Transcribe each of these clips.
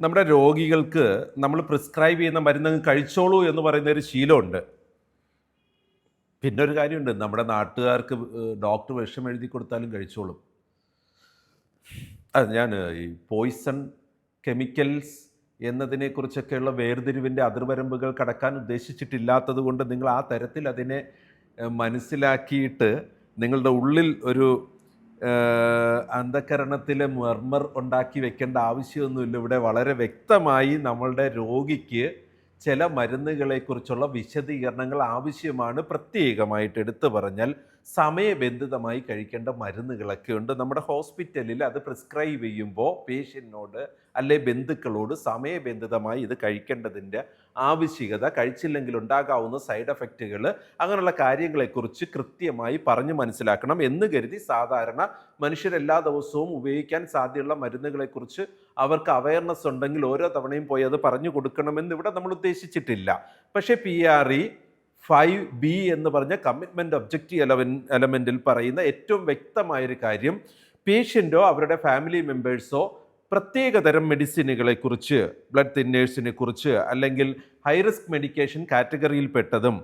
നമ്മുടെ രോഗികൾക്ക് നമ്മൾ പ്രിസ്ക്രൈബ് ചെയ്യുന്ന മരുന്ന് കഴിച്ചോളൂ എന്ന് പറയുന്ന ഒരു ശീലമുണ്ട്. പിന്നെ ഒരു കാര്യമുണ്ട്, നമ്മുടെ നാട്ടുകാർക്ക് ഡോക്ടർ വിഷം എഴുതി കൊടുത്താലും കഴിച്ചോളും. അത് ഞാൻ ഈ പോയിസൺ കെമിക്കൽസ് എന്നതിനെക്കുറിച്ചൊക്കെയുള്ള വേർതിരിവിൻ്റെ അതിർവരമ്പുകൾ കടക്കാൻ ഉദ്ദേശിച്ചിട്ടില്ലാത്തത് കൊണ്ട് നിങ്ങൾ ആ തരത്തിൽ അതിനെ മനസ്സിലാക്കിയിട്ട് നിങ്ങളുടെ ഉള്ളിൽ ഒരു അന്ധകരണത്തിലെ മർമർ ഉണ്ടാക്കി വെക്കേണ്ട ആവശ്യമൊന്നുമില്ല. ഇവിടെ വളരെ വ്യക്തമായി നമ്മളുടെ രോഗിക്ക് ചില മരുന്നുകളെക്കുറിച്ചുള്ള വിശദീകരണങ്ങൾ ആവശ്യമാണ്. പ്രത്യേകമായിട്ട് എടുത്തു പറഞ്ഞാൽ സമയബന്ധിതമായി കഴിക്കേണ്ട മരുന്നുകളൊക്കെ ഉണ്ട്. നമ്മുടെ ഹോസ്പിറ്റലിൽ അത് പ്രിസ്ക്രൈബ് ചെയ്യുമ്പോൾ പേഷ്യൻറ്റിനോട് അല്ലെ ബന്ധുക്കളോട് സമയബന്ധിതമായി ഇത് കഴിക്കേണ്ടതിൻ്റെ ആവശ്യകത, കഴിച്ചില്ലെങ്കിൽ ഉണ്ടാകാവുന്ന സൈഡ് എഫക്റ്റുകൾ, അങ്ങനെയുള്ള കാര്യങ്ങളെക്കുറിച്ച് കൃത്യമായി പറഞ്ഞ് മനസ്സിലാക്കണം എന്ന് കരുതി സാധാരണ മനുഷ്യരെല്ലാ ദിവസവും ഉപയോഗിക്കാൻ സാധ്യതയുള്ള മരുന്നുകളെക്കുറിച്ച് അവർക്ക് അവയർനെസ് ഉണ്ടെങ്കിൽ ഓരോ തവണയും പോയി അത് പറഞ്ഞു കൊടുക്കണമെന്ന് ഇവിടെ നമ്മൾ ഉദ്ദേശിച്ചിട്ടില്ല. പക്ഷേ PRE 5B എന്ന് പറഞ്ഞ കമ്മിറ്റ്മെൻറ്റ് ഒബ്ജക്റ്റീവ് എലമെൻറ്റിൽ പറയുന്ന ഏറ്റവും വ്യക്തമായൊരു കാര്യം, പേഷ്യൻറ്റോ അവരുടെ ഫാമിലി മെമ്പേഴ്സോ പ്രത്യേകതരം മെഡിസിനുകളെക്കുറിച്ച്, ബ്ലഡ് തിന്നേഴ്സിനെ കുറിച്ച് അല്ലെങ്കിൽ ഹൈ റിസ്ക് മെഡിക്കേഷൻ കാറ്റഗറിയിൽപ്പെട്ടതും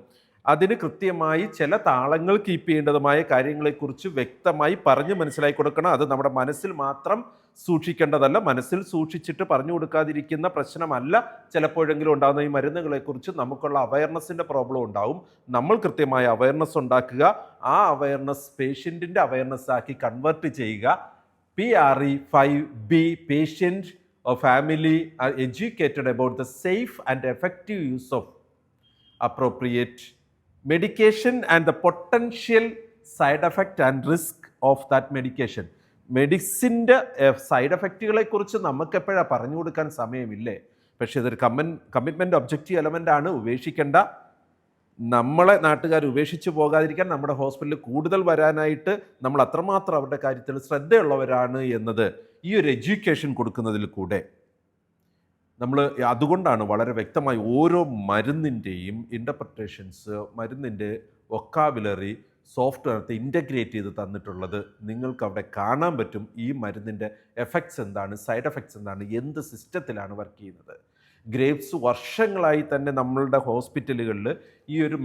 അതിന് കൃത്യമായി ചില താളങ്ങൾ കീപ്പ് ചെയ്യേണ്ടതുമായ കാര്യങ്ങളെക്കുറിച്ച് വ്യക്തമായി പറഞ്ഞ് മനസ്സിലാക്കി കൊടുക്കണം. അത് നമ്മുടെ മനസ്സിൽ മാത്രം സൂക്ഷിക്കേണ്ടതല്ല. മനസ്സിൽ സൂക്ഷിച്ചിട്ട് പറഞ്ഞു കൊടുക്കാതിരിക്കുന്ന പ്രശ്നമല്ല ചിലപ്പോഴെങ്കിലും ഉണ്ടാകുന്ന ഈ മരുന്നുകളെക്കുറിച്ച് നമുക്കുള്ള അവയർനെസ്സിൻ്റെ പ്രോബ്ലം ഉണ്ടാവും. നമ്മൾ കൃത്യമായ അവയർനെസ് ഉണ്ടാക്കുക, ആ അവയർനെസ് പേഷ്യൻറ്റിൻ്റെ അവയർനെസ് ആക്കി കൺവേർട്ട് ചെയ്യുക. PRE 5B patient or family are educated about the safe and effective use of appropriate medication and the potential side effect and risk of that medication. മെഡിസിൻ്റെ side എഫക്റ്റുകളെ കുറിച്ച് നമുക്കെപ്പോഴാണ് പറഞ്ഞു കൊടുക്കാൻ സമയമില്ലേ? പക്ഷേ ഇതൊരു കമ്മിറ്റ്മെൻറ്റ് ഒബ്ജക്റ്റീവ് എലമെൻ്റ് ആണ്. ഉപേക്ഷിക്കേണ്ട. നമ്മളെ നാട്ടുകാർ ഉപേക്ഷിച്ച് പോകാതിരിക്കാൻ നമ്മുടെ ഹോസ്പിറ്റലിൽ കൂടുതൽ വരാനായിട്ട് നമ്മൾ അത്രമാത്രം അവരുടെ കാര്യത്തിൽ ശ്രദ്ധയുള്ളവരാണ് എന്നത് ഈ ഒരു എഡ്യൂക്കേഷൻ കൊടുക്കുന്നതിൽ കൂടെ നമ്മൾ, അതുകൊണ്ടാണ് വളരെ വ്യക്തമായി ഓരോ മരുന്നിൻ്റെയും ഇൻ്റർപ്രിട്ടേഷൻസ്, മരുന്നിൻ്റെ വൊക്കാബുലറി സോഫ്റ്റ്വെയർ ഇൻ്റഗ്രേറ്റ് ചെയ്ത് തന്നിട്ടുള്ളത്. നിങ്ങൾക്ക് അവിടെ കാണാൻ പറ്റും ഈ മരുന്നിൻ്റെ എഫക്ട്സ് എന്താണ്, സൈഡ് എഫക്ട്സ് എന്താണ്, എന്ത് സിസ്റ്റത്തിലാണ് വർക്ക് ചെയ്യുന്നത്. ഗ്രേവ്സ് വർഷങ്ങളായി തന്നെ നമ്മളുടെ ഹോസ്പിറ്റലുകളിൽ ഈ ഒരു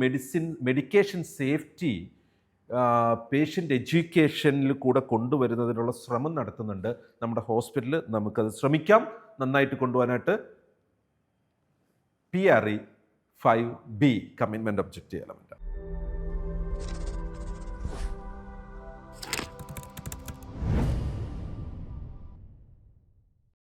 മെഡിക്കേഷൻ സേഫ്റ്റി പേഷ്യൻ്റ് എഡ്യൂക്കേഷനിൽ കൂടെ കൊണ്ടുവരുന്നതിനുള്ള ശ്രമം നടത്തുന്നുണ്ട് നമ്മുടെ ഹോസ്പിറ്റലിൽ. നമുക്കത് ശ്രമിക്കാം നന്നായിട്ട് കൊണ്ടുപോകാനായിട്ട്. PRE 5B commitment objective element.